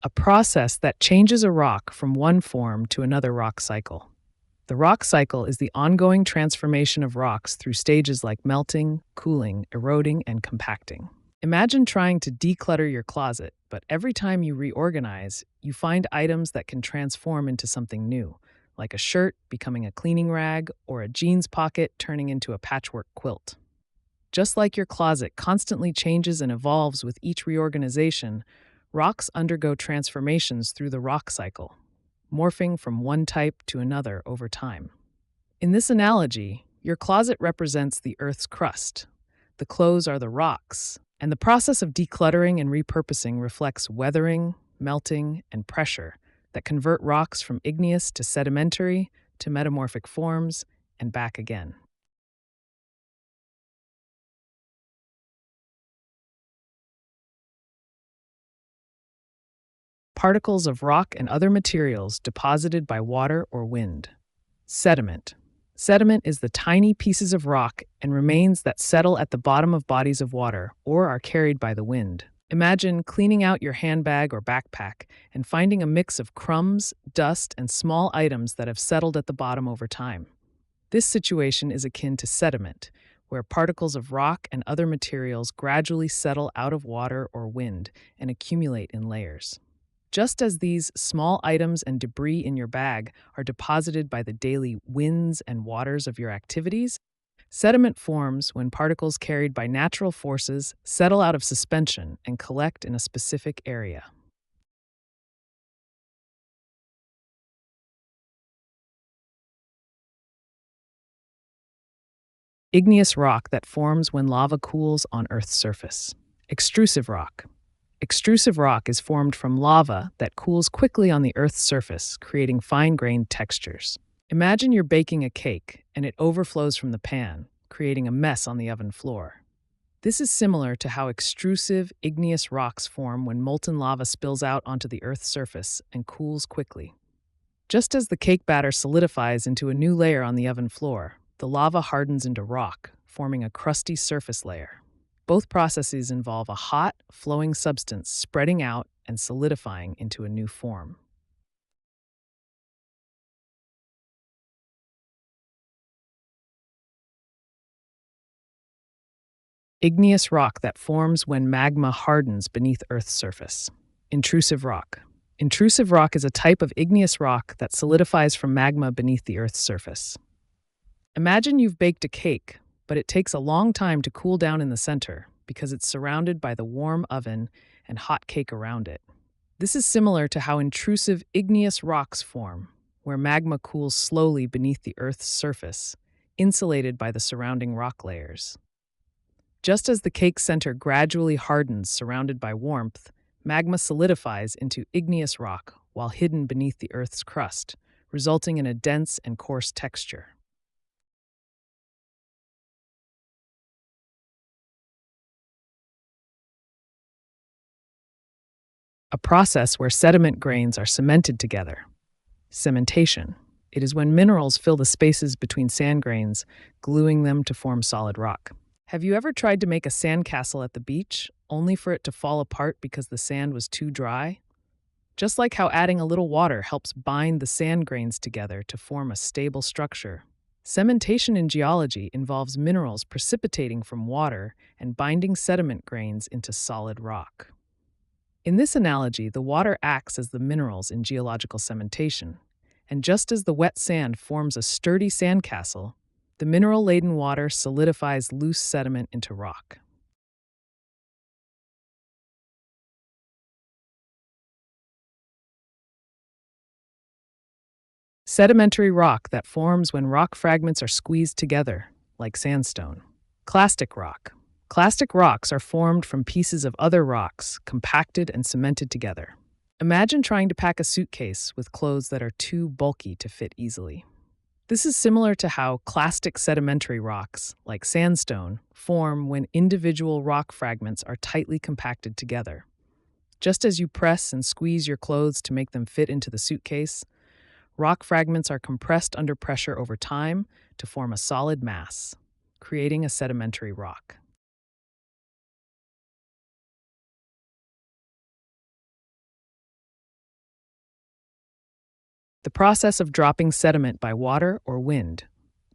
a process that changes a rock from one form to another rock cycle. The rock cycle is the ongoing transformation of rocks through stages like melting, cooling, eroding, and compacting. Imagine trying to declutter your closet, but every time you reorganize, you find items that can transform into something new, like a shirt becoming a cleaning rag or a jeans pocket turning into a patchwork quilt. Just like your closet constantly changes and evolves with each reorganization, rocks undergo transformations through the rock cycle, morphing from one type to another over time. In this analogy, your closet represents the Earth's crust, the clothes are the rocks, and the process of decluttering and repurposing reflects weathering, melting, and pressure that convert rocks from igneous to sedimentary to metamorphic forms and back again. Particles of rock and other materials deposited by water or wind. Sediment. Sediment is the tiny pieces of rock and remains that settle at the bottom of bodies of water or are carried by the wind. Imagine cleaning out your handbag or backpack and finding a mix of crumbs, dust, and small items that have settled at the bottom over time. This situation is akin to sediment, where particles of rock and other materials gradually settle out of water or wind and accumulate in layers. Just as these small items and debris in your bag are deposited by the daily winds and waters of your activities, sediment forms when particles carried by natural forces settle out of suspension and collect in a specific area. Igneous rock that forms when lava cools on Earth's surface. Extrusive rock. Extrusive rock is formed from lava that cools quickly on the Earth's surface, creating fine-grained textures. Imagine you're baking a cake and it overflows from the pan, creating a mess on the oven floor. This is similar to how extrusive, igneous rocks form when molten lava spills out onto the Earth's surface and cools quickly. Just as the cake batter solidifies into a new layer on the oven floor, the lava hardens into rock, forming a crusty surface layer. Both processes involve a hot, flowing substance spreading out and solidifying into a new form. Igneous rock that forms when magma hardens beneath Earth's surface. Intrusive rock. Intrusive rock is a type of igneous rock that solidifies from magma beneath the Earth's surface. Imagine you've baked a cake, but it takes a long time to cool down in the center because it's surrounded by the warm oven and hot cake around it. This is similar to how intrusive igneous rocks form, where magma cools slowly beneath the Earth's surface, insulated by the surrounding rock layers. Just as the cake center gradually hardens surrounded by warmth, magma solidifies into igneous rock while hidden beneath the Earth's crust, resulting in a dense and coarse texture. A process where sediment grains are cemented together. Cementation. It is when minerals fill the spaces between sand grains, gluing them to form solid rock. Have you ever tried to make a sandcastle at the beach, only for it to fall apart because the sand was too dry? Just like how adding a little water helps bind the sand grains together to form a stable structure, cementation in geology involves minerals precipitating from water and binding sediment grains into solid rock. In this analogy, the water acts as the minerals in geological cementation, and just as the wet sand forms a sturdy sandcastle, the mineral-laden water solidifies loose sediment into rock. Sedimentary rock that forms when rock fragments are squeezed together, like sandstone. Clastic rock. Clastic rocks are formed from pieces of other rocks, compacted and cemented together. Imagine trying to pack a suitcase with clothes that are too bulky to fit easily. This is similar to how clastic sedimentary rocks, like sandstone, form when individual rock fragments are tightly compacted together. Just as you press and squeeze your clothes to make them fit into the suitcase, rock fragments are compressed under pressure over time to form a solid mass, creating a sedimentary rock. process of dropping sediment by water or wind.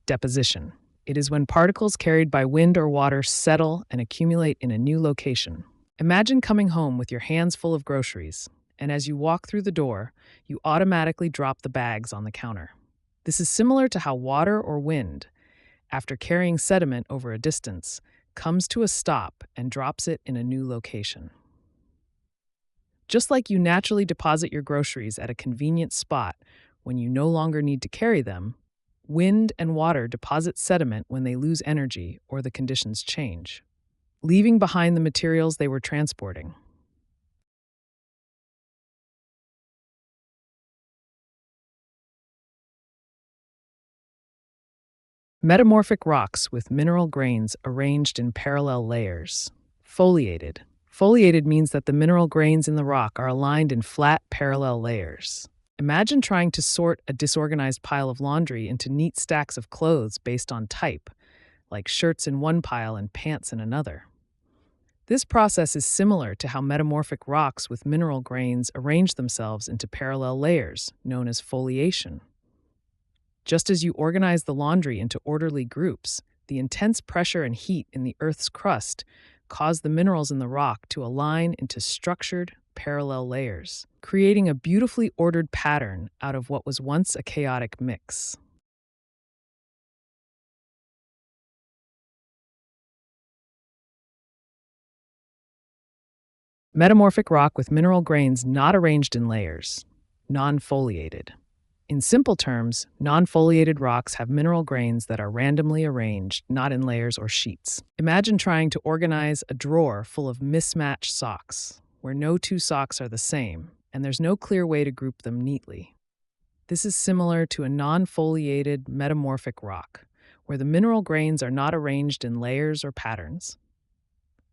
Deposition. It is when particles carried by wind or water settle and accumulate in a new location. Imagine coming home with your hands full of groceries, and as you walk through the door, you automatically drop the bags on the counter. This is similar to how water or wind, after carrying sediment over a distance, comes to a stop and drops it in a new location. Just like you naturally deposit your groceries at a convenient spot when you no longer need to carry them, wind and water deposit sediment when they lose energy or the conditions change, leaving behind the materials they were transporting. Metamorphic rocks with mineral grains arranged in parallel layers. Foliated. Foliated means that the mineral grains in the rock are aligned in flat, parallel layers. Imagine trying to sort a disorganized pile of laundry into neat stacks of clothes based on type, like shirts in one pile and pants in another. This process is similar to how metamorphic rocks with mineral grains arrange themselves into parallel layers, known as foliation. Just as you organize the laundry into orderly groups, the intense pressure and heat in the Earth's crust cause the minerals in the rock to align into structured, parallel layers, creating a beautifully ordered pattern out of what was once a chaotic mix. Metamorphic rock with mineral grains not arranged in layers, non-foliated. In simple terms, non-foliated rocks have mineral grains that are randomly arranged, not in layers or sheets. Imagine trying to organize a drawer full of mismatched socks, where no two socks are the same, and there's no clear way to group them neatly. This is similar to a non-foliated metamorphic rock, where the mineral grains are not arranged in layers or patterns.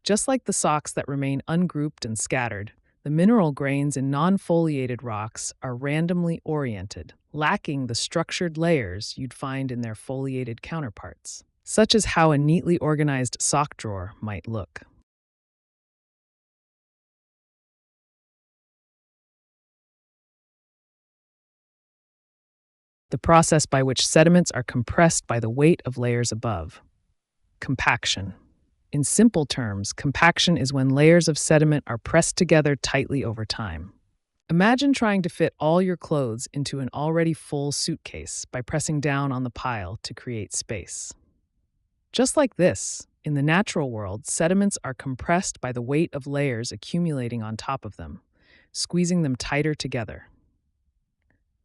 Just like the socks that remain ungrouped and scattered, the mineral grains in non-foliated rocks are randomly oriented, lacking the structured layers you'd find in their foliated counterparts, such as how a neatly organized sock drawer might look. The process by which sediments are compressed by the weight of layers above. Compaction. In simple terms, compaction is when layers of sediment are pressed together tightly over time. Imagine trying to fit all your clothes into an already full suitcase by pressing down on the pile to create space. Just like this, in the natural world, sediments are compressed by the weight of layers accumulating on top of them, squeezing them tighter together.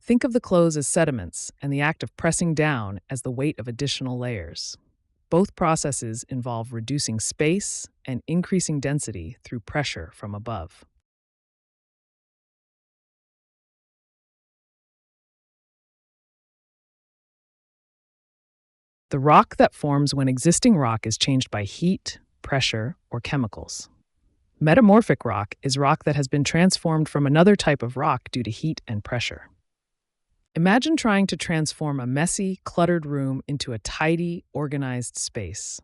Think of the clothes as sediments and the act of pressing down as the weight of additional layers. Both processes involve reducing space and increasing density through pressure from above. The rock that forms when existing rock is changed by heat, pressure, or chemicals. Metamorphic rock is rock that has been transformed from another type of rock due to heat and pressure. Imagine trying to transform a messy, cluttered room into a tidy, organized space.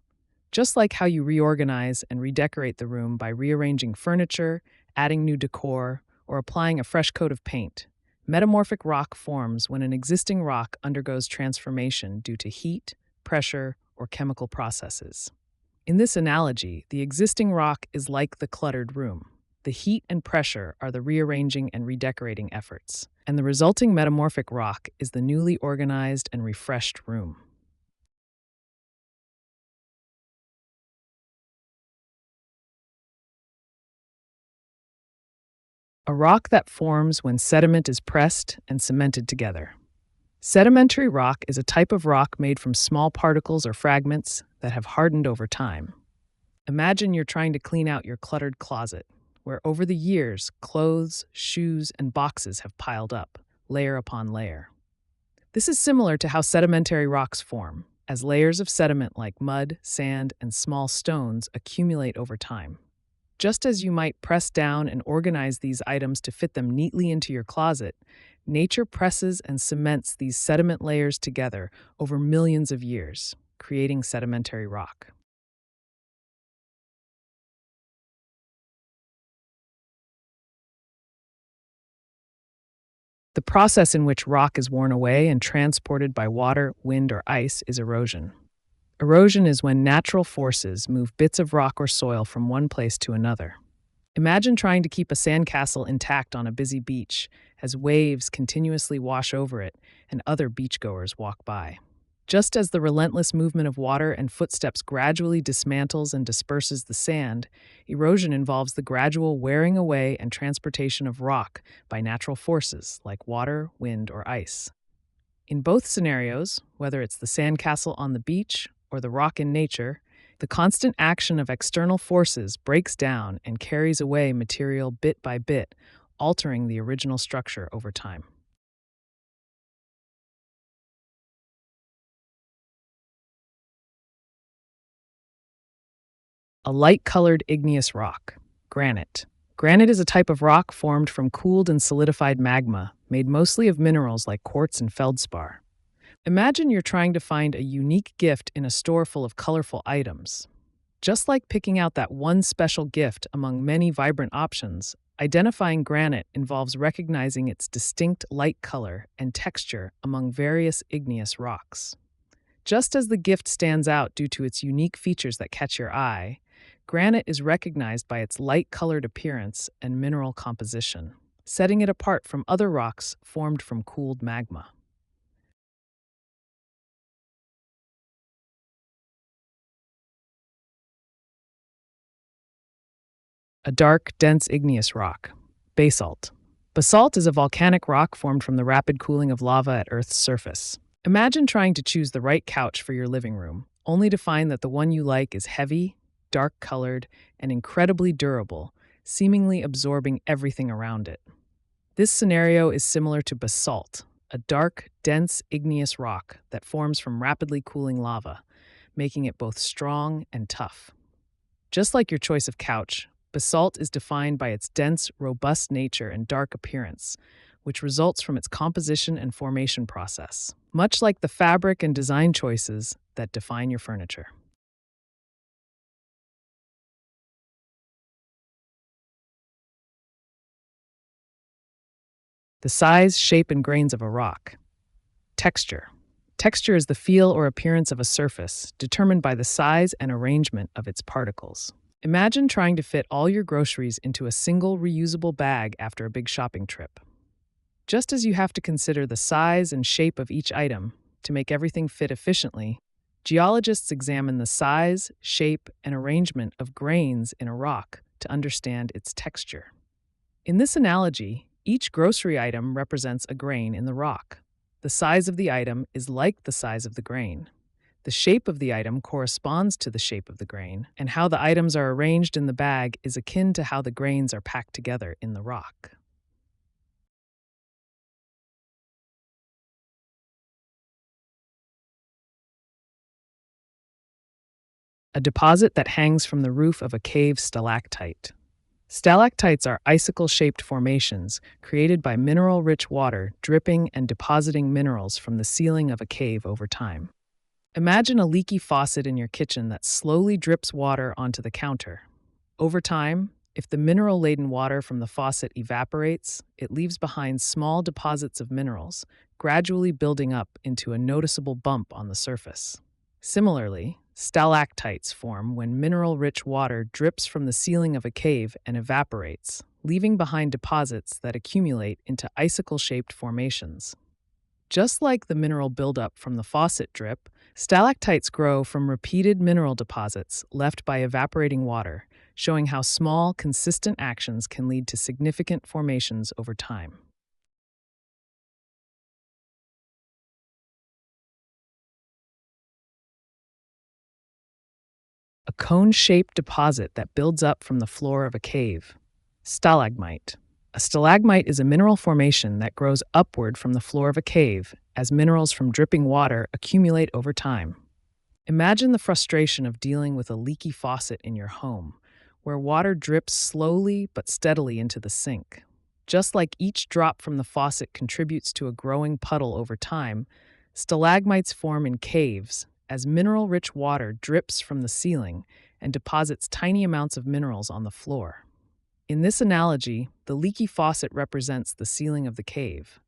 Just like how you reorganize and redecorate the room by rearranging furniture, adding new decor, or applying a fresh coat of paint, metamorphic rock forms when an existing rock undergoes transformation due to heat, pressure, or chemical processes. In this analogy, the existing rock is like the cluttered room. The heat and pressure are the rearranging and redecorating efforts, and the resulting metamorphic rock is the newly organized and refreshed room. A rock that forms when sediment is pressed and cemented together. Sedimentary rock is a type of rock made from small particles or fragments that have hardened over time. Imagine you're trying to clean out your cluttered closet, where over the years, clothes, shoes, and boxes have piled up, layer upon layer. This is similar to how sedimentary rocks form, as layers of sediment like mud, sand, and small stones accumulate over time. Just as you might press down and organize these items to fit them neatly into your closet, nature presses and cements these sediment layers together over millions of years, creating sedimentary rock. The process in which rock is worn away and transported by water, wind, or ice is erosion. Erosion is when natural forces move bits of rock or soil from one place to another. Imagine trying to keep a sandcastle intact on a busy beach as waves continuously wash over it and other beachgoers walk by. Just as the relentless movement of water and footsteps gradually dismantles and disperses the sand, erosion involves the gradual wearing away and transportation of rock by natural forces like water, wind, or ice. In both scenarios, whether it's the sandcastle on the beach or the rock in nature, the constant action of external forces breaks down and carries away material bit by bit, altering the original structure over time. A light-colored igneous rock, granite. Granite is a type of rock formed from cooled and solidified magma, made mostly of minerals like quartz and feldspar. Imagine you're trying to find a unique gift in a store full of colorful items. Just like picking out that one special gift among many vibrant options, identifying granite involves recognizing its distinct light color and texture among various igneous rocks. Just as the gift stands out due to its unique features that catch your eye, granite is recognized by its light-colored appearance and mineral composition, setting it apart from other rocks formed from cooled magma. A dark, dense igneous rock, basalt. Basalt is a volcanic rock formed from the rapid cooling of lava at Earth's surface. Imagine trying to choose the right couch for your living room, only to find that the one you like is heavy, dark-colored, and incredibly durable, seemingly absorbing everything around it. This scenario is similar to basalt, a dark, dense igneous rock that forms from rapidly cooling lava, making it both strong and tough. Just like your choice of couch, basalt is defined by its dense, robust nature and dark appearance, which results from its composition and formation process, much like the fabric and design choices that define your furniture. The size, shape, and grains of a rock. Texture. Texture is the feel or appearance of a surface, determined by the size and arrangement of its particles. Imagine trying to fit all your groceries into a single reusable bag after a big shopping trip. Just as you have to consider the size and shape of each item to make everything fit efficiently, geologists examine the size, shape, and arrangement of grains in a rock to understand its texture. In this analogy, each grocery item represents a grain in the rock. The size of the item is like the size of the grain. The shape of the item corresponds to the shape of the grain, and how the items are arranged in the bag is akin to how the grains are packed together in the rock. A deposit that hangs from the roof of a cave stalactite. Stalactites are icicle-shaped formations created by mineral-rich water dripping and depositing minerals from the ceiling of a cave over time. Imagine a leaky faucet in your kitchen that slowly drips water onto the counter. Over time, if the mineral-laden water from the faucet evaporates, it leaves behind small deposits of minerals, gradually building up into a noticeable bump on the surface. Similarly, stalactites form when mineral-rich water drips from the ceiling of a cave and evaporates, leaving behind deposits that accumulate into icicle-shaped formations. Just like the mineral buildup from the faucet drip, stalactites grow from repeated mineral deposits left by evaporating water, showing how small, consistent actions can lead to significant formations over time. A cone-shaped deposit that builds up from the floor of a cave. Stalagmite. A stalagmite is a mineral formation that grows upward from the floor of a cave as minerals from dripping water accumulate over time. Imagine the frustration of dealing with a leaky faucet in your home, where water drips slowly but steadily into the sink. Just like each drop from the faucet contributes to a growing puddle over time, stalagmites form in caves as mineral-rich water drips from the ceiling and deposits tiny amounts of minerals on the floor. In this analogy, the leaky faucet represents the ceiling of the cave.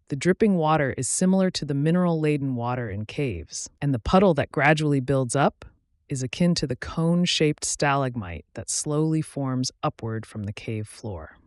The dripping water is similar to the mineral-laden water in caves, and the puddle that gradually builds up is akin to the cone-shaped stalagmite that slowly forms upward from the cave floor.